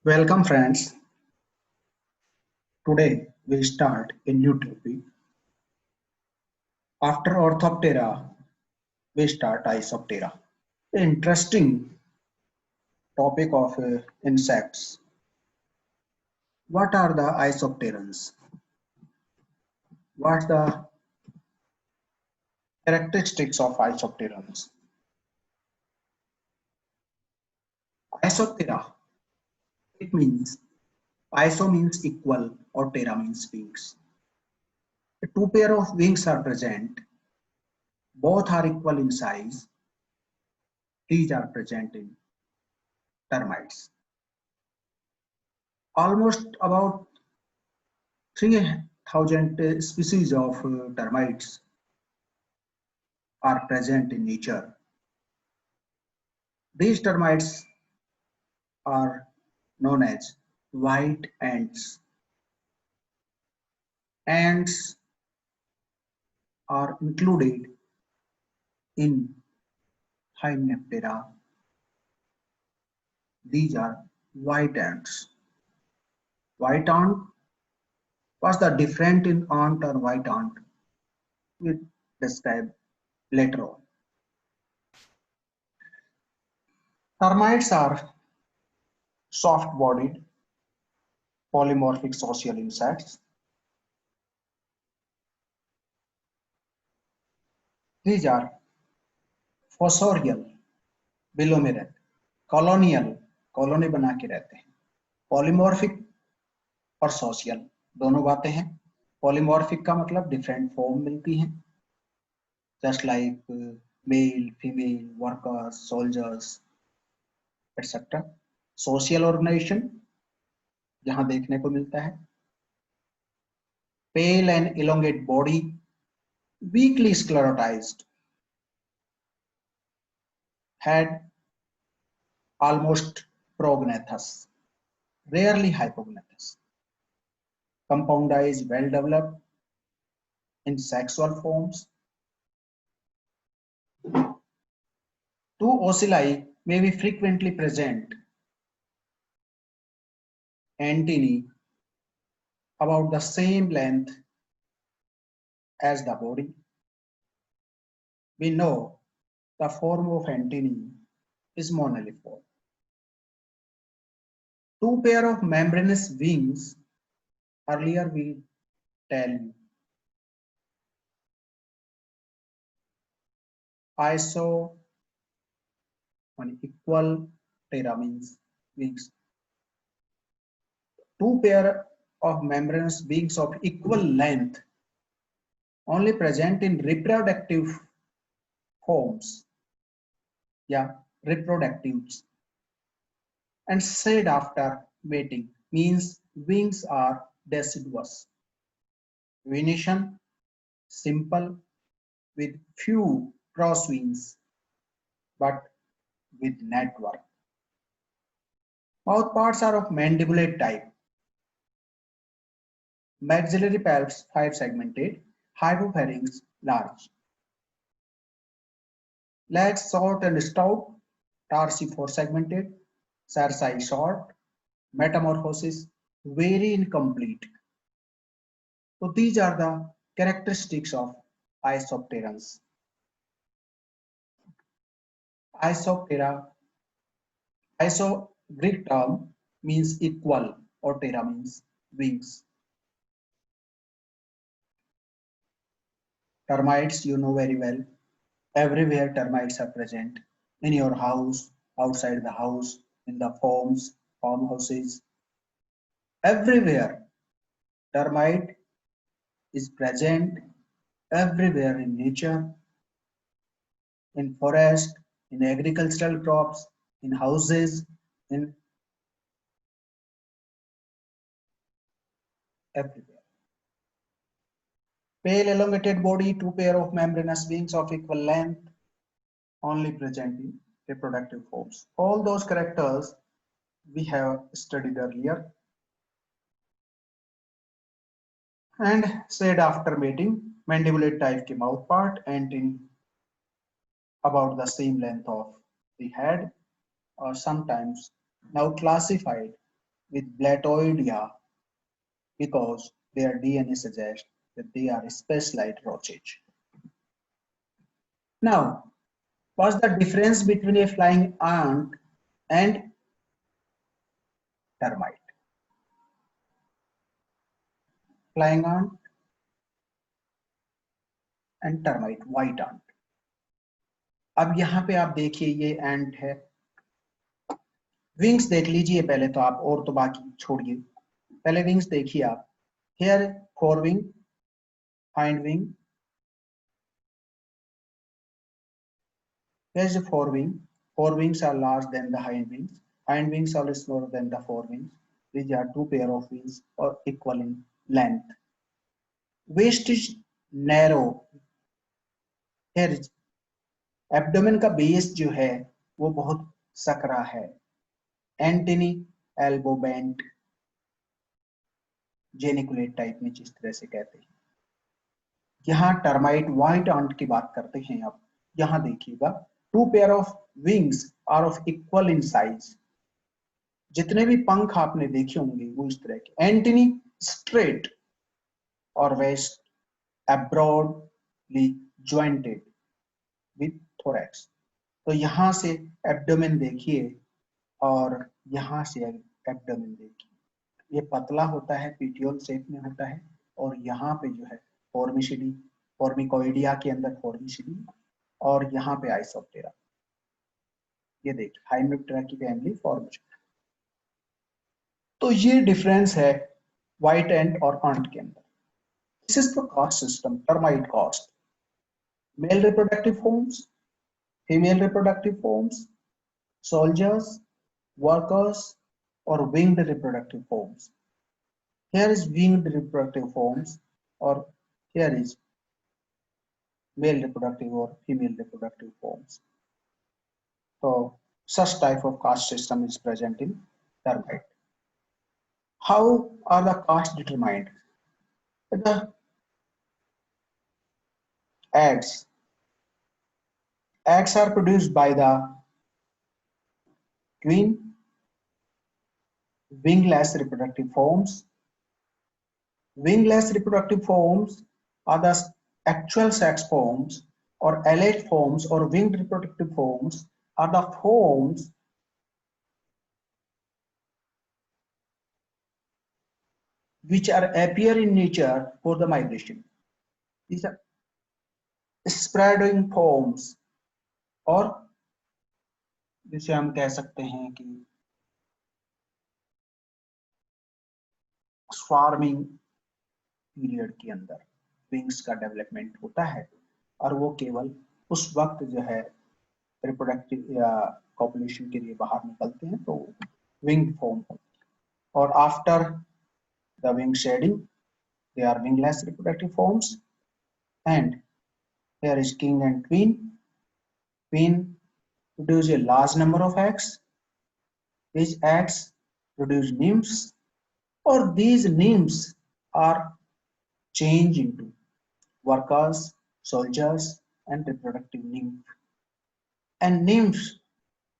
Welcome friends. Today we start a new topic. After Orthoptera, we start Isoptera. Interesting topic of insects. What are the Isopterans? What's the characteristics of Isopterans? Isoptera, it means iso means equal or ptera means wings. Two pair of wings are present. Both are equal in size. These are present in termites. Almost about 3,000 species of termites are present in nature. These termites are known as white ants. Ants are included in Hymenoptera. These are white ants. White ant, what's the difference in ant or white ant? We'll describe later on. Termites are soft-bodied, polymorphic social insects. These are fossorial, बिलों में रहते, colonial, colony बना के रहते हैं, polymorphic और social दोनों बातें हैं. पॉलीमॉर्फिक का मतलब डिफरेंट फॉर्म मिलती हैं, just like male, female, workers, soldiers etcetera. Social organisation जहां देखने को मिलता है. Pale and elongate body, weakly sclerotised, head almost prognathous, rarely hypognathous. Compound eyes well developed in sexual forms. Two ocelli may be frequently present. Antennae about the same length as the body. We know the form of antennae is moniliform. Two pair of membranous wings, earlier we tell you. Iso equal ptera means wings. Two pair of membranous wings of equal length only present in reproductive forms. Yeah, reproductives. And said after mating means wings are deciduous. Venation simple with few cross wings but with network. Mouth parts are of mandibulate type. Maxillary palps 5 segmented, hypopharynx large. Legs short and stout, tarsi 4 segmented, cerci short, metamorphosis very incomplete. So these are the characteristics of Isopterans. Isoptera, iso Greek term means equal or ptera means wings. Termites you know very well. Everywhere termites are present. In your house, outside the house, in the farms, farmhouses. Everywhere termite is present, everywhere in nature, in forest, in agricultural crops, in houses, in everywhere. Pale elongated body, two pair of membranous wings of equal length, only present in reproductive forms. All those characters we have studied earlier. And said after mating, mandibulate type के mouth part and in about the same length of the head, or sometimes now classified with Blattioidea because their DNA suggests that they are specialized roaches. Now, what's the difference between a flying ant and termite? Flying ant and termite, white ant. अब यहाँ पे आप देखिए ये एंट है, wings देख लीजिए पहले तो आप, और तो बाकी छोड़िए, पहले विंग्स देखिए आप. Here fore wing, hind wing, here is the forewing. Forewings are large than the hind wings. Hind wings are smaller than the forewings. These are two pair of wings or equal in length. Waist is narrow. Here is abdomen का base जो है वो बहुत सकरा है. Antennae elbow bent, geniculate type में जिस तरह से कहते हैं. यहाँ टर्माइट व्हाइट आंट की बात करते हैं. आप यहाँ देखिएगा, two pair of wings are of equal in size. जितने भी पंख आपने देखे होंगे वो इस तरह के. एंटनी स्ट्रेट और वेस्ट अब्रॉडली ज्वाइंटेड विथ थोरैक्स. तो यहां से एब्डोमेन देखिए और यहां से एब्डोमेन देखिए, ये पतला होता है, पीटियोल शेप में होता है, और यहाँ पे जो है फॉर्मिसिडी, फॉर्मिकोइडिया के अंदर फॉर्मिसिडी, और यहाँ पे आइसोप्टेरा. ये देखिए हाइमेप्टेरा की फैमिली फॉर्मिसिडी. तो ये डिफरेंस है व्हाइट एंट और आंट के अंदर. This is the caste system, termite caste. Male reproductive forms, female reproductive forms, soldiers, workers, or winged reproductive forms. Here is winged reproductive forms, or here is male reproductive or female reproductive forms. So such type of caste system is present in termite. How are the castes determined? The eggs are produced by the queen. Wingless reproductive forms. Wingless reproductive forms are the actual sex forms, or allied forms, or winged reproductive forms are the forms which are appear in nature for the migration. These are spreading forms, और जिसे हम कह सकते हैं कि swarming period के अंदर wings का डेवलपमेंट होता है, और वो केवल उस वक्त जो है रिप्रोडक्टिव या कॉपुलेशन के लिए बाहर निकलते हैं तो विंग फॉर्म होती है. और after the wing shedding they are wingless reproductive forms. And here is king and queen. Queen produce a large number of eggs. These eggs produce nymphs, or these nymphs are changed into workers, soldiers, and reproductive nymph. And nymphs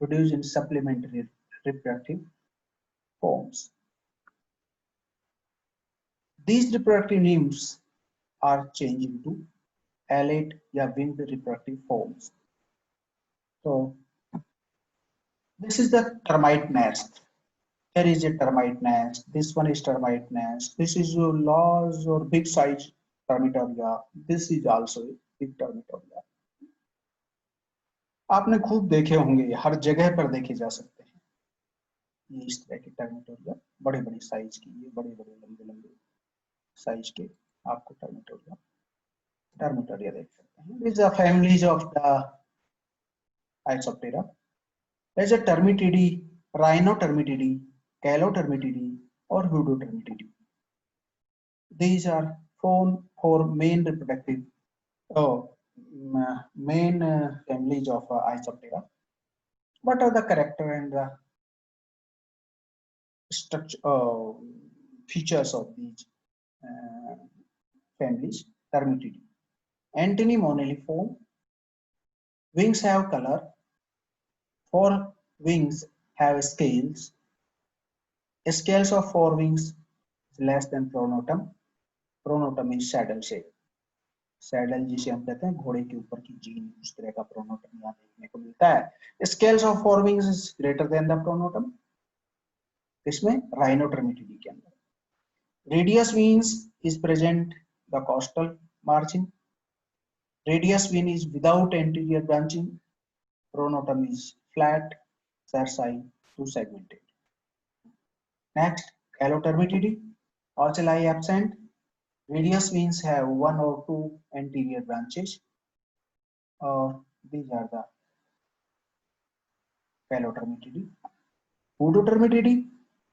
produce in supplementary reproductive forms. These reproductive nymphs are changed into allied or winged reproductive forms. So this is the termite nest. Here is a termite nest. This one is termite nest. This is a large or big size termitaria. This is also a big termitaria. आपने खूब देखे होंगे, हर जगह पर देखे जा सकते हैं. ये इस तरह के टर्मिटोरिया, बड़े बड़े साइज की, ये बड़े बड़े लंबे लंबे साइज के आपको टर्मिटोरिया देख सकते हैं. These are families of the Isoptera. There's a Termitidae, Rhinotermitidae, Calotermitidae, or Hudotermitidae. These are four main reproductive, main families of Isoptera. What are the character and the structure, features of these families? Termitidae. Antennae moniliform. Wings have color. Four wings have scales. Scales of forewings is less than pronotum. Pronotum is saddle shape. Saddle जिसे हम कहते हैं घोड़े के ऊपर की gene, उस तरह का प्रोनोटम यहाँ देखने को मिलता है। Scales of forewings is greater than the pronotum, इसमें राइनोटर्मिटिडी के अंदर। Radius veins is present the costal margin. Radius vein is without anterior branching. Pronotum is flat, cerci two segmented. Next, Kalotermitidae, ocelli absent. Radius veins have one or two anterior branches, or these are the Calotermitidae. Pseudotermitidae,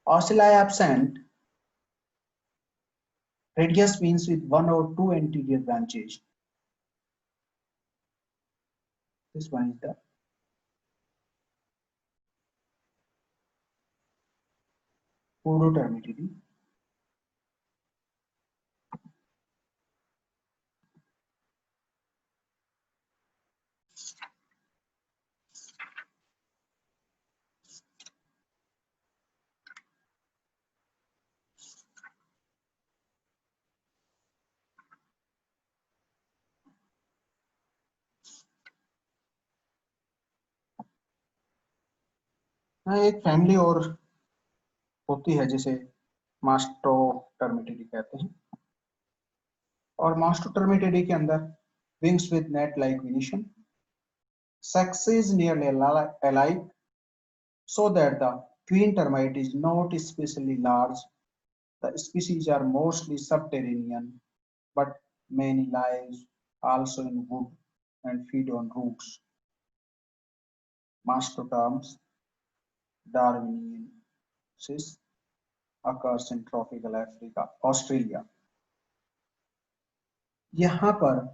ocelli absent. Radius veins with one or two anterior branches. This one is the Pseudotermitidae. एक family और होती है जिसे मास्टोटर्मिटिडी कहते हैं, और मास्टोटर्मिटिडी के अंदर wings with net like venation, sexes nearly alike, so that the queen termite is not especially large. The species are mostly subterranean, but many live also in wood and feed on roots. Mastoterms darwiniensis occurs in tropical Africa, Australia. यहाँ पर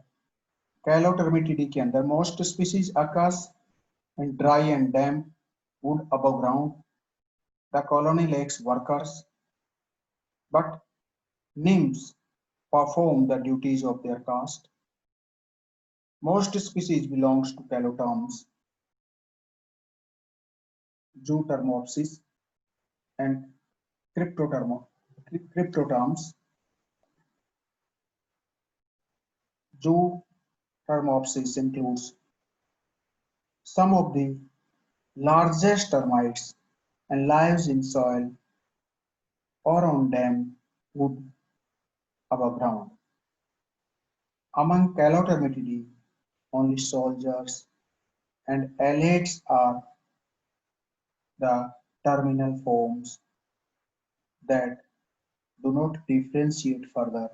कैलोटर्मिटिडी के अंदर most species occurs in dry and damp wood above ground. The colony lacks workers, but nymphs perform the duties of their caste. Most species belongs to Caloterms, Zootermopsis, and Cryptoterms. Zootermopsis includes some of the largest termites and lives in soil or on damp wood above ground. Among Calotermitidae, only soldiers and alates are the terminal forms that do not differentiate further,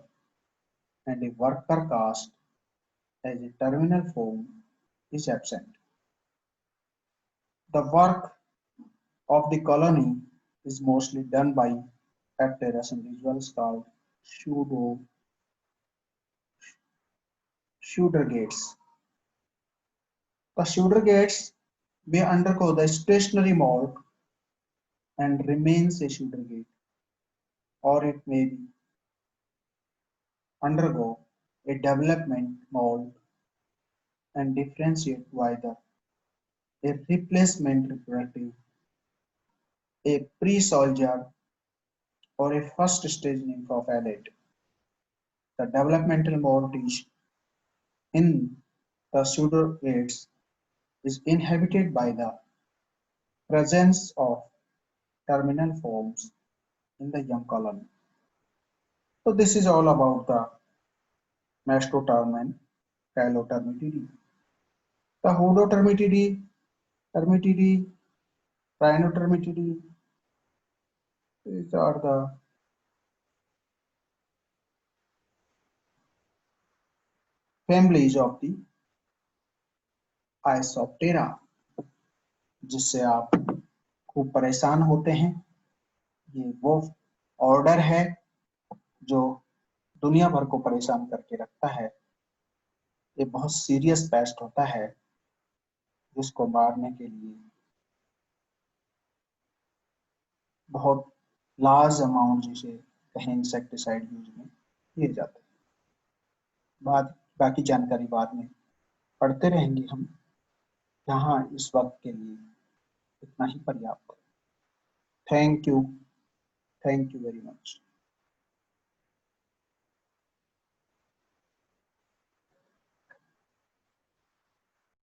and a worker caste as a terminal form is absent. The work of the colony is mostly done by Apteros individuals called Sudorgates. The Sudorgates may undergo the stationary molt and remains a Sudorgate, or it may be undergo a development molt and differentiate either a replacement reproductive, a pre-soldier, or a first stage nymph of alate. The developmental molt in the Sudorgates is inhibited by the presence of terminal forms in the young colony. So this is all about the Mastoterm and Calotermitidae. The Hodotermitidae, Termitidae, Rhinotermitidae, these are the families of the Isoptera, जिससे आप खूब परेशान होते हैं। ये वो order है जो दुनिया भर को परेशान करके रखता है। ये बहुत सीरियस पेस्ट होता है जिसको मारने के लिए बहुत लार्ज अमाउंट, जिसे कहीं इंसेक्टिसाइड यूज में किए जाते हैं। बाकी जानकारी बाद में पढ़ते रहेंगे हम। यहाँ इस वक्त के लिए इतना ही पर्याप्त। Thank you. Thank you very much.